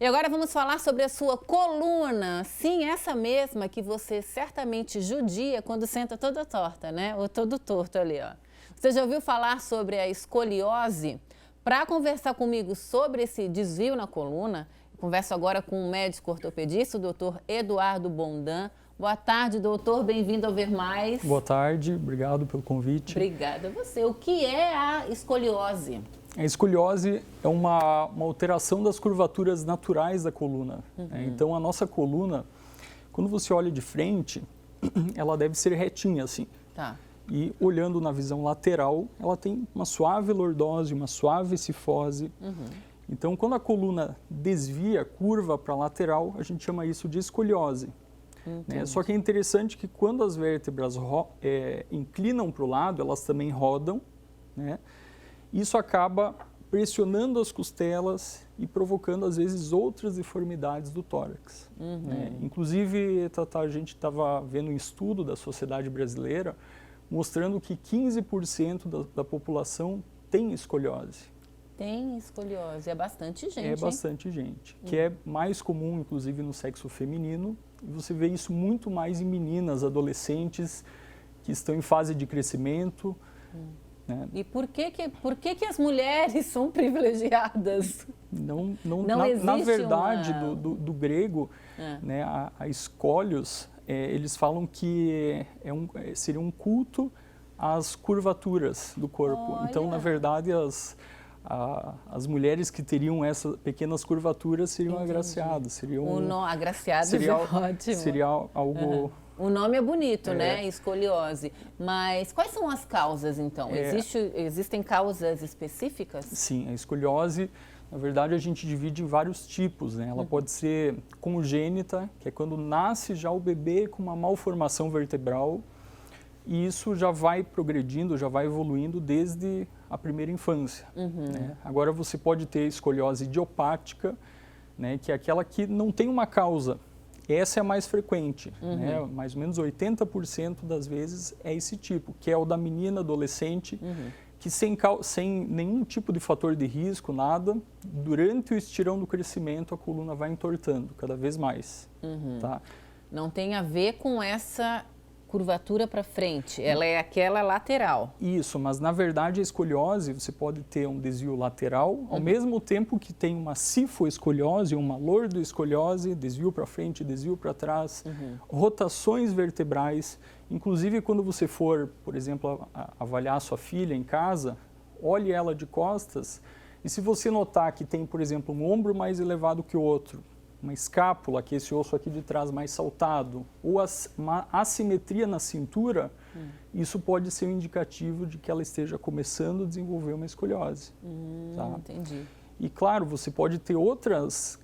E agora vamos falar sobre a sua coluna. Sim, essa mesma que você certamente judia quando senta toda torta, né? Ou todo torto ali, ó. Você já ouviu falar sobre a escoliose? Para conversar comigo sobre esse desvio na coluna, eu converso agora com o médico ortopedista, o doutor Eduardo Bondan. Boa tarde, doutor. Bem-vindo ao Ver Mais. Boa tarde, obrigado pelo convite. Obrigada a você. O que é a escoliose? A escoliose é uma alteração das curvaturas naturais da coluna. Então, a nossa coluna, quando você olha de frente, ela deve ser retinha, assim. Tá. E olhando na visão lateral, ela tem uma suave lordose, uma suave cifose. Então, quando a coluna desvia, curva para a lateral, a gente chama isso de escoliose. Né? Só que é interessante que quando as vértebras inclinam para o lado, elas também rodam, né? Isso acaba pressionando as costelas e provocando, às vezes, outras deformidades do tórax. Né? Inclusive, a gente estava vendo um estudo da Sociedade Brasileira mostrando que 15% da população tem escoliose. Tem escoliose, é bastante gente, É bastante gente, que é mais comum, inclusive, no sexo feminino. E você vê isso muito mais em meninas, adolescentes, que estão em fase de crescimento. Né? E por que as mulheres são privilegiadas? Na verdade, do grego, né, a escolios, eles falam que seria um culto às curvaturas do corpo. Olha. Então, na verdade, as mulheres que teriam essas pequenas curvaturas seriam agraciadas. Agraciadas seria, é ótimo. Seria algo... O nome é bonito, né? Escoliose. Mas quais são as causas, então? Existem causas específicas? Sim, a escoliose, na verdade, a gente divide em vários tipos, né? Ela pode ser congênita, que é quando nasce já o bebê com uma malformação vertebral, e isso já vai progredindo, já vai evoluindo desde a primeira infância. Né? Agora você pode ter escoliose idiopática, né? Que é aquela que não tem uma causa. Essa é a mais frequente, né? Mais ou menos 80% das vezes é esse tipo, que é o da menina adolescente, que sem nenhum tipo de fator de risco, nada, durante o estirão do crescimento a coluna vai entortando cada vez mais. Tá? Não tem a ver com essa curvatura para frente, ela é aquela lateral. Isso, mas na verdade a escoliose, você pode ter um desvio lateral, ao mesmo tempo que tem uma cifoescoliose, uma lordoescoliose, desvio para frente, desvio para trás, rotações vertebrais. Inclusive quando você for, por exemplo, avaliar sua filha em casa, olhe ela de costas e se você notar que tem, por exemplo, um ombro mais elevado que o outro, uma escápula, que é esse osso aqui de trás mais saltado, ou uma assimetria na cintura, isso pode ser um indicativo de que ela esteja começando a desenvolver uma escoliose. Tá? Entendi. E claro, você pode ter outras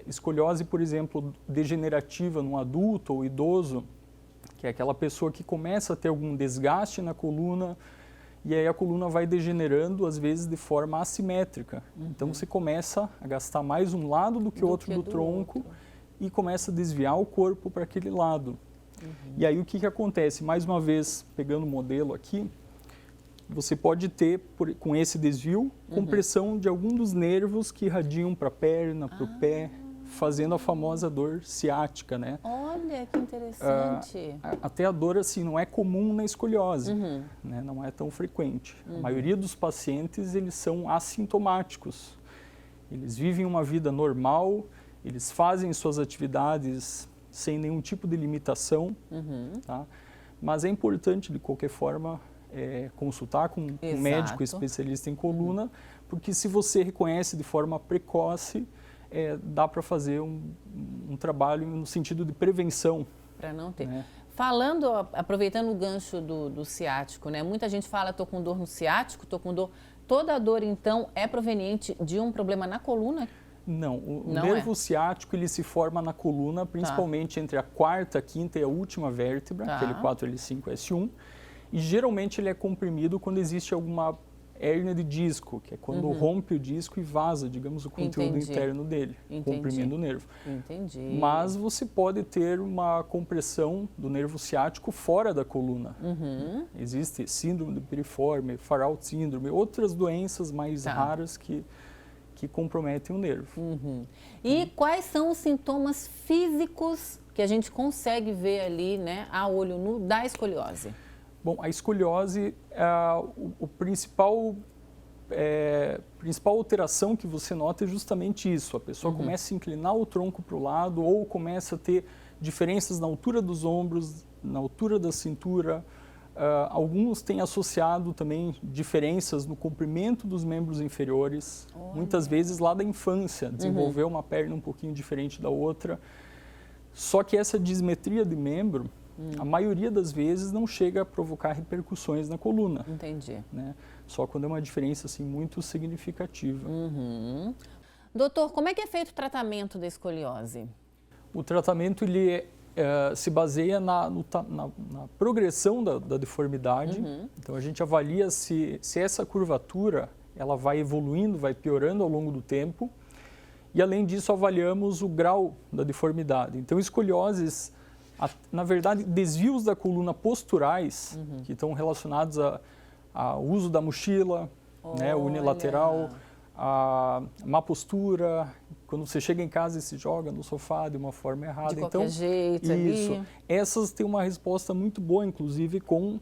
escoliose, por exemplo, degenerativa no adulto ou idoso, que é aquela pessoa que começa a ter algum desgaste na coluna, e aí a coluna vai degenerando, às vezes, de forma assimétrica. Então, você começa a gastar mais um lado do que o outro do tronco e começa a desviar o corpo para aquele lado. E aí, o que acontece? Mais uma vez, pegando o modelo aqui, você pode ter, com esse desvio, compressão de algum dos nervos que irradiam para a perna, para o pé, fazendo a famosa dor ciática, né? Olha, que interessante. Até a dor, assim, não é comum na escoliose, né? Não é tão frequente. A maioria dos pacientes, eles são assintomáticos. Eles vivem uma vida normal, eles fazem suas atividades sem nenhum tipo de limitação, tá? Mas é importante, de qualquer forma, consultar com um médico especialista em coluna, porque se você reconhece de forma precoce, dá para fazer um trabalho no sentido de prevenção. Para não ter. Né? Aproveitando o gancho do ciático, né? Muita gente fala, estou com dor no ciático, estou com dor. Toda a dor, então, é proveniente de um problema na coluna? Não, o nervo ciático ele se forma na coluna, principalmente entre a quarta, quinta e a última vértebra, aquele L4, L5, S1, e geralmente ele é comprimido quando existe alguma hérnia de disco, que é quando rompe o disco e vaza, digamos, o conteúdo interno dele, comprimindo o nervo. Mas você pode ter uma compressão do nervo ciático fora da coluna. Existe síndrome do piriforme, Faraut síndrome, outras doenças mais raras que que comprometem o nervo. E quais são os sintomas físicos que a gente consegue ver ali, né, a olho nu da escoliose? Bom, a escoliose, o principal alteração que você nota é justamente isso. A pessoa começa a se inclinar o tronco para o lado ou começa a ter diferenças na altura dos ombros, na altura da cintura. Alguns têm associado também diferenças no comprimento dos membros inferiores. Olha. Muitas vezes lá da infância, desenvolver uma perna um pouquinho diferente da outra. Só que essa dismetria de membro, a maioria das vezes não chega a provocar repercussões na coluna. Entendi. Né? Só quando é uma diferença assim, muito significativa. Doutor, como é que é feito o tratamento da escoliose? O tratamento ele se baseia na progressão da deformidade. Então a gente avalia se essa curvatura ela vai evoluindo, vai piorando ao longo do tempo. E além disso avaliamos o grau da deformidade. Então escolioses, na verdade, desvios da coluna posturais, que estão relacionados ao uso da mochila, né, unilateral, a má postura, quando você chega em casa e se joga no sofá de uma forma errada. De qualquer jeito isso, ali. Essas têm uma resposta muito boa, inclusive com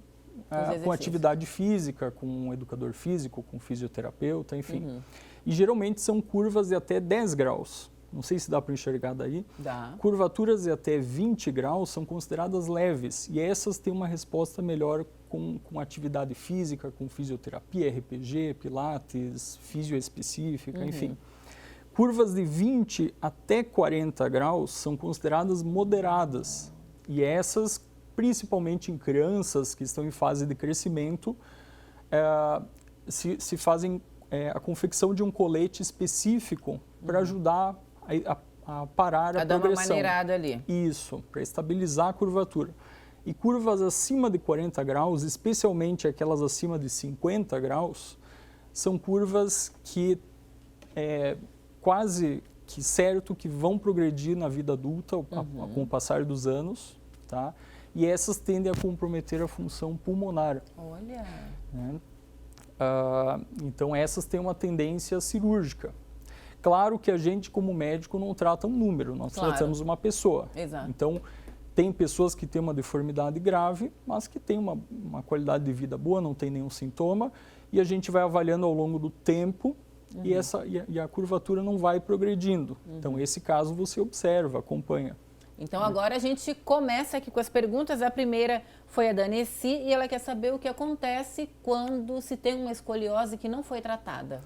atividade física, com um educador físico, com um fisioterapeuta, enfim. E geralmente são curvas de até 10 graus. Não sei se dá para enxergar daí. Dá. Curvaturas de até 20 graus são consideradas leves e essas têm uma resposta melhor com atividade física, com fisioterapia, RPG, pilates, fisio específica, enfim. Curvas de 20 até 40 graus são consideradas moderadas e essas, principalmente em crianças que estão em fase de crescimento, se fazem a confecção de um colete específico para ajudar a parar a progressão. Dar uma maneirada ali. Isso, para estabilizar a curvatura. E curvas acima de 40 graus, especialmente aquelas acima de 50 graus, são curvas que quase que certo que vão progredir na vida adulta com o passar dos anos, tá? E essas tendem a comprometer a função pulmonar. Olha! Né? Então essas têm uma tendência cirúrgica. Claro que a gente, como médico, não trata um número, nós tratamos uma pessoa. Exato. Então, tem pessoas que têm uma deformidade grave, mas que têm uma qualidade de vida boa, não tem nenhum sintoma, e a gente vai avaliando ao longo do tempo e a curvatura não vai progredindo. Então, esse caso você observa, acompanha. Então, agora a gente começa aqui com as perguntas. A primeira foi a da Nessi e ela quer saber o que acontece quando se tem uma escoliose que não foi tratada.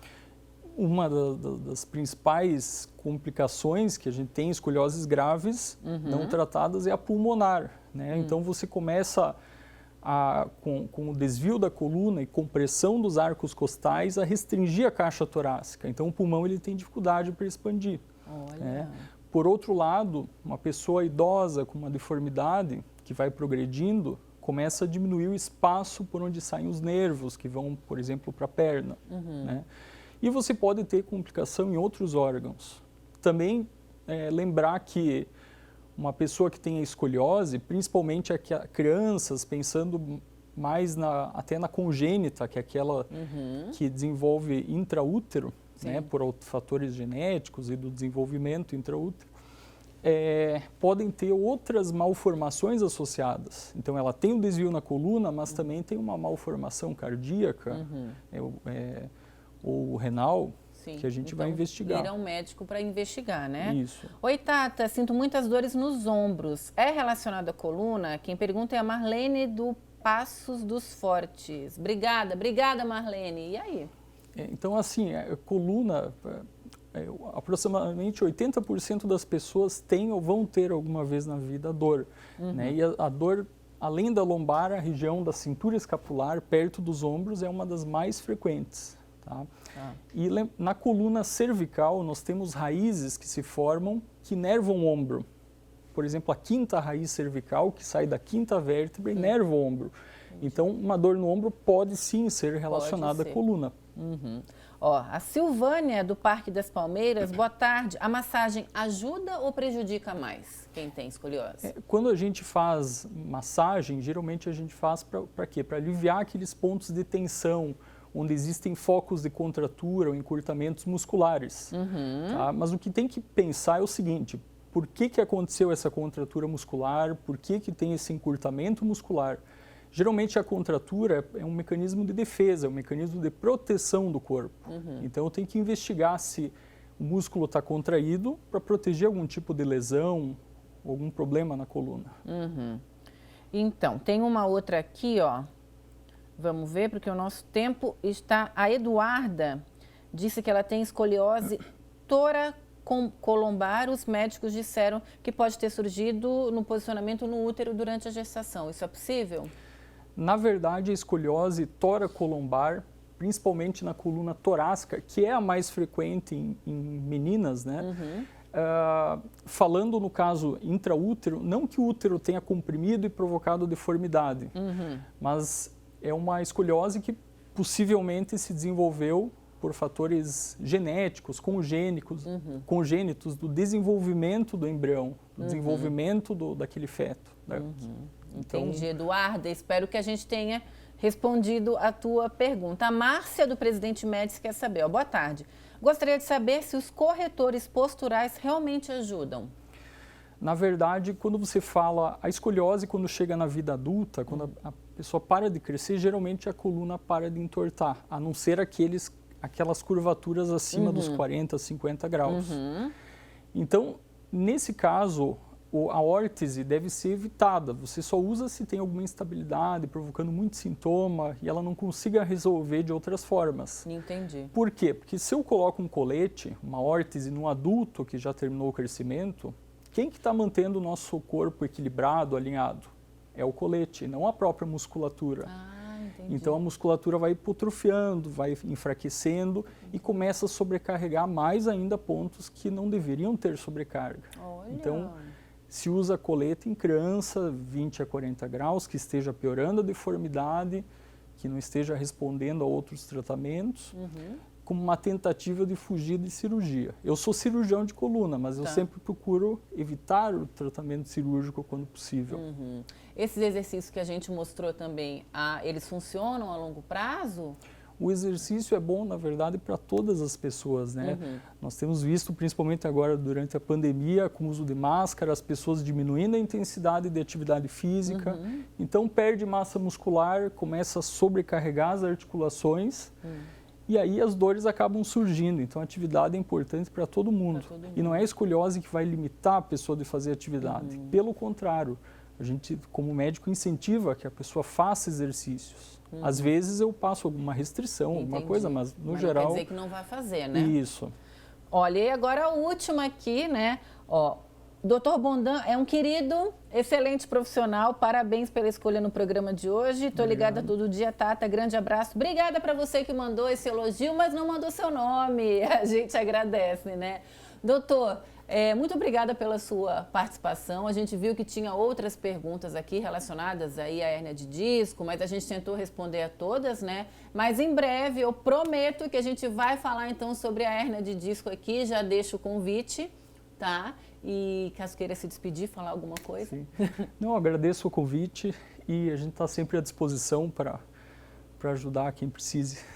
Uma das principais complicações que a gente tem em escolioses graves não tratadas é a pulmonar, né? Então você começa com o desvio da coluna e compressão dos arcos costais a restringir a caixa torácica. Então o pulmão ele tem dificuldade para expandir. Olha. Né? Por outro lado, uma pessoa idosa com uma deformidade que vai progredindo começa a diminuir o espaço por onde saem os nervos que vão, por exemplo, para a perna, né? E você pode ter complicação em outros órgãos. Também lembrar que uma pessoa que tem a escoliose, principalmente crianças, pensando mais até na congênita, que é aquela que desenvolve intraútero, né, por fatores genéticos e do desenvolvimento intraútero, podem ter outras malformações associadas. Então, ela tem um desvio na coluna, mas também tem uma malformação cardíaca, ou renal, que a gente vai investigar. Ir a um médico para investigar, né? Isso. Oi, Tata, sinto muitas dores nos ombros. É relacionado à coluna? Quem pergunta é a Marlene do Passos dos Fortes. Obrigada, Marlene. E aí? Então, assim, a coluna, aproximadamente 80% das pessoas têm ou vão ter alguma vez na vida dor, né? E a dor, além da lombar, a região da cintura escapular, perto dos ombros, é uma das mais frequentes. Tá? E na coluna cervical nós temos raízes que se formam que nervam o ombro. Por exemplo, a quinta raiz cervical que sai da quinta vértebra e nerva o ombro. Então, uma dor no ombro pode sim ser relacionada à coluna. Ó, a Silvânia do Parque das Palmeiras, boa tarde. A massagem ajuda ou prejudica mais quem tem escoliose? Quando a gente faz massagem, geralmente a gente faz para quê? Para aliviar aqueles pontos de tensão, onde existem focos de contratura ou encurtamentos musculares. Tá? Mas o que tem que pensar é o seguinte, por que aconteceu essa contratura muscular, por que tem esse encurtamento muscular? Geralmente a contratura é um mecanismo de defesa, é um mecanismo de proteção do corpo. Então eu tenho que investigar se o músculo está contraído para proteger algum tipo de lesão, algum problema na coluna. Então, tem uma outra aqui, ó. Vamos ver, porque o nosso tempo está... A Eduarda disse que ela tem escoliose toracolombar. Os médicos disseram que pode ter surgido no posicionamento no útero durante a gestação. Isso é possível? Na verdade, a escoliose toracolombar, principalmente na coluna torácica, que é a mais frequente em meninas, né? Falando no caso intraútero, não que o útero tenha comprimido e provocado deformidade, mas é uma escoliose que possivelmente se desenvolveu por fatores genéticos, congênitos do desenvolvimento do embrião, do desenvolvimento daquele feto. Né? Então, entendi, Eduarda. Espero que a gente tenha respondido a tua pergunta. A Márcia, do Presidente Médici, quer saber. Boa tarde. Gostaria de saber se os corretores posturais realmente ajudam. Na verdade, quando você fala a escoliose, quando chega na vida adulta, quando a pessoa para de crescer, geralmente a coluna para de entortar, a não ser aquelas curvaturas acima dos 40, 50 graus. Então, nesse caso, a órtese deve ser evitada. Você só usa se tem alguma instabilidade, provocando muito sintoma e ela não consiga resolver de outras formas. Entendi. Por quê? Porque se eu coloco um colete, uma órtese, num adulto que já terminou o crescimento, quem que está mantendo o nosso corpo equilibrado, alinhado? É o colete, não a própria musculatura. Entendi. Então a musculatura vai hipotrofiando, vai enfraquecendo e começa a sobrecarregar mais ainda pontos que não deveriam ter sobrecarga. Olha. Então, se usa colete em criança, 20 a 40 graus, que esteja piorando a deformidade, que não esteja respondendo a outros tratamentos, como uma tentativa de fugir de cirurgia. Eu sou cirurgião de coluna, mas eu sempre procuro evitar o tratamento cirúrgico quando possível. Esses exercícios que a gente mostrou também, eles funcionam a longo prazo? O exercício é bom, na verdade, para todas as pessoas, né? Nós temos visto, principalmente agora durante a pandemia, com o uso de máscara, as pessoas diminuindo a intensidade de atividade física, então perde massa muscular, começa a sobrecarregar as articulações e aí as dores acabam surgindo. Então a atividade é importante para todo mundo. E não é a escoliose que vai limitar a pessoa de fazer atividade, pelo contrário. A gente, como médico, incentiva que a pessoa faça exercícios. Às vezes eu passo alguma restrição, alguma coisa, mas no geral... Não quer dizer que não vai fazer, né? Isso. Olha, e agora a última aqui, né? Ó, Dr. Bondan é um querido, excelente profissional. Parabéns pela escolha no programa de hoje. Estou ligada todo dia, Tata. Grande abraço. Obrigada para você que mandou esse elogio, mas não mandou seu nome. A gente agradece, né? Doutor, muito obrigada pela sua participação. A gente viu que tinha outras perguntas aqui relacionadas aí à hérnia de disco, mas a gente tentou responder a todas, né? Mas em breve eu prometo que a gente vai falar então sobre a hérnia de disco aqui. Já deixo o convite, tá? E caso queira se despedir, falar alguma coisa. Sim. Não, agradeço o convite e a gente está sempre à disposição para ajudar quem precise.